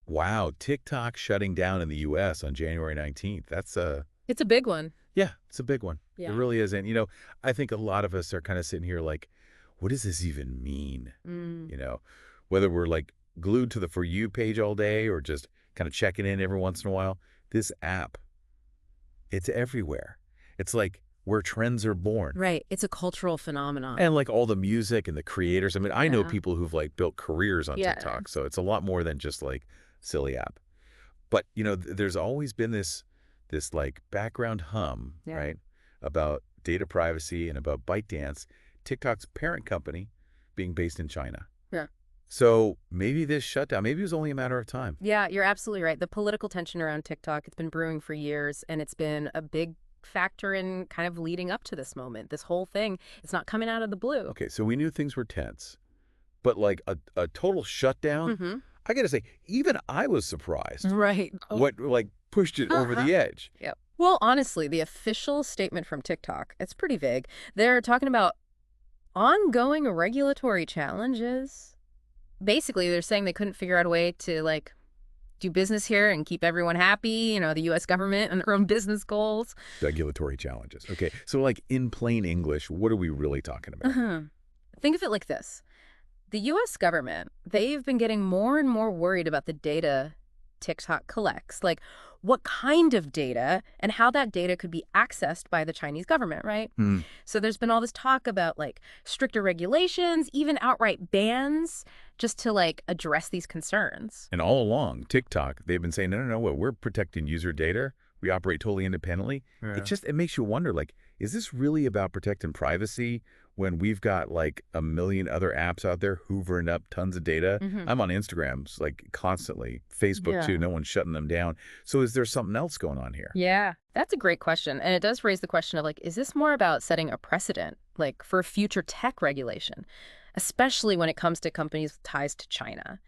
Wow, TikTok shutting down in the US on January 19th. It's a big one. Yeah, it's a big one. It Yeah. really is. And, I think a lot of us are kind of sitting here like, what does this even mean? Mm. You know, whether we're like glued to the For You page all day or just kind of checking in every once in a while, this app, it's everywhere. It's like where trends are born. Right. It's a cultural phenomenon. And like all the music and the creators. I mean, I know Yeah. people who've like built careers on Yeah. TikTok. So it's a lot more than just like silly app. But, there's always been this like background hum, Yeah. right, about data privacy and about ByteDance, TikTok's parent company being based in China. Yeah. So maybe this shutdown, maybe it was only a matter of time. Yeah, you're absolutely right. The political tension around TikTok, it's been brewing for years, and it's been a big factor in kind of leading up to this moment. This whole thing, it's not coming out of the blue. Okay, so we knew things were tense, but like a total shutdown, Mm-hmm. I got to say, even I was surprised. Right. What like pushed it over the edge. Yep. Well, honestly, the official statement from TikTok, it's pretty vague. They're talking about ongoing regulatory challenges. Basically, they're saying they couldn't figure out a way to like do business here and keep everyone happy, the US government and their own business goals. Regulatory challenges. Okay, so like in plain English, what are we really talking about? Uh-huh. Think of it like this. The US government, they've been getting more and more worried about the data TikTok collects, like what kind of data and how that data could be accessed by the Chinese government, right? Hmm. So there's been all this talk about like stricter regulations, even outright bans, just to like address these concerns. And all along, TikTok, they've been saying, no, we're protecting user data. We operate totally independently. Yeah. It makes you wonder, like, is this really about protecting privacy when we've got like a million other apps out there hoovering up tons of data? Mhm. I'm on Instagrams like constantly, Facebook Yeah. too. No one's shutting them down. So is there something else going on here? Yeah, that's a great question. And it does raise the question of like, is this more about setting a precedent, like for future tech regulation, especially when it comes to companies with ties to China?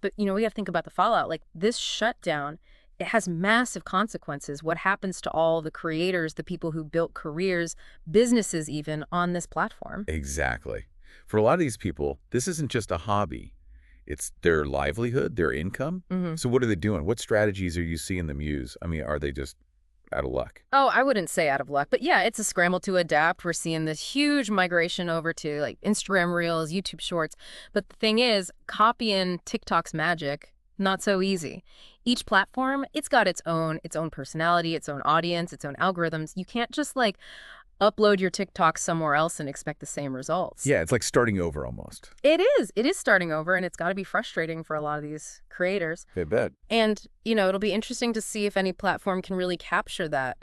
But, we got to think about the fallout. Like this shutdown, it has massive consequences. What happens to all the creators, the people who built careers, businesses even on this platform? Exactly. For a lot of these people, this isn't just a hobby. It's their livelihood, their income. Hmm. So what are they doing? What strategies are you seeing them use? I mean, are they just out of luck? Oh, I wouldn't say out of luck, but yeah, it's a scramble to adapt. We're seeing this huge migration over to like Instagram Reels, YouTube Shorts. But the thing is, copying TikTok's magic, not so easy. Each platform, it's got its own personality, its own audience, its own algorithms. You can't just like upload your TikTok somewhere else and expect the same results. Yeah, it's like starting over almost. It is. It is starting over, and it's got to be frustrating for a lot of these creators. I bet. And, it'll be interesting to see if any platform can really capture that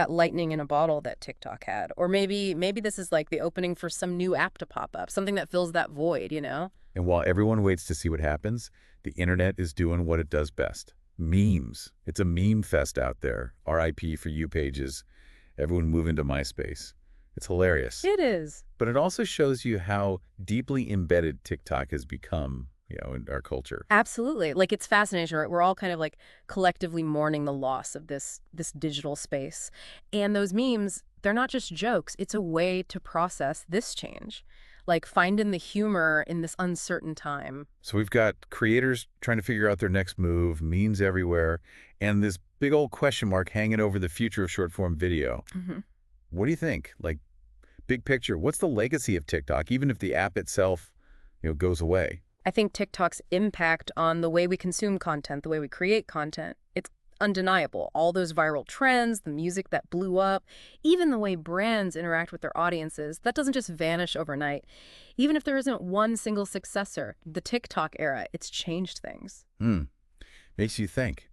lightning in a bottle that TikTok had. Or maybe this is like the opening for some new app to pop up, something that fills that void. And while everyone waits to see what happens, the internet is doing what it does best. Memes. It's a meme fest out there. RIP For You pages. Everyone moving to MySpace. It's hilarious. It is. But it also shows you how deeply embedded TikTok has become, in our culture. Absolutely. Like it's fascinating, right? We're all kind of like collectively mourning the loss of this digital space. And those memes, they're not just jokes. It's a way to process this change. Like finding the humor in this uncertain time. So we've got creators trying to figure out their next move, memes everywhere, and this big old question mark hanging over the future of short-form video. Hmm. What do you think? Like, big picture, what's the legacy of TikTok, even if the app itself, goes away? I think TikTok's impact on the way we consume content, the way we create content, it's undeniable. All those viral trends, the music that blew up, even the way brands interact with their audiences, that doesn't just vanish overnight. Even if there isn't one single successor, the TikTok era, it's changed things. Makes you think.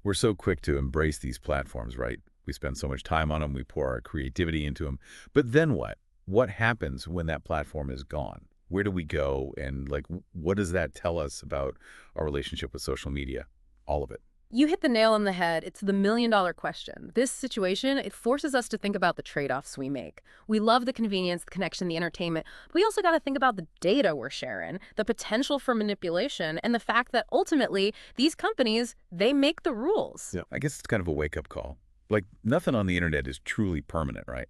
We're so quick to embrace these platforms, right? We spend so much time on them, we pour our creativity into them. But then what? What happens when that platform is gone? Where do we go? And like, what does that tell us about our relationship with social media? All of it. You hit the nail on the head. It's the million-dollar question. This situation, it forces us to think about the trade-offs we make. We love the convenience, the connection, the entertainment, but we also got to think about the data we're sharing, the potential for manipulation, and the fact that ultimately these companies, they make the rules. Yeah, I guess it's kind of a wake-up call. Like, nothing on the internet is truly permanent, right?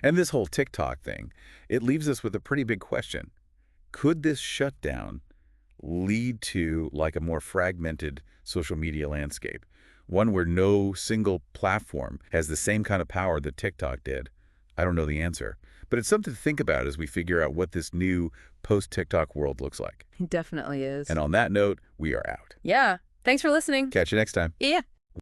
And this whole TikTok thing, it leaves us with a pretty big question. Could this shutdown lead to like a more fragmented social media landscape, one where no single platform has the same kind of power that TikTok did? I don't know the answer, but it's something to think about as we figure out what this new post-TikTok world looks like. He definitely is. And on that note, we are out. Yeah. Thanks for listening. Catch you next time. Yeah.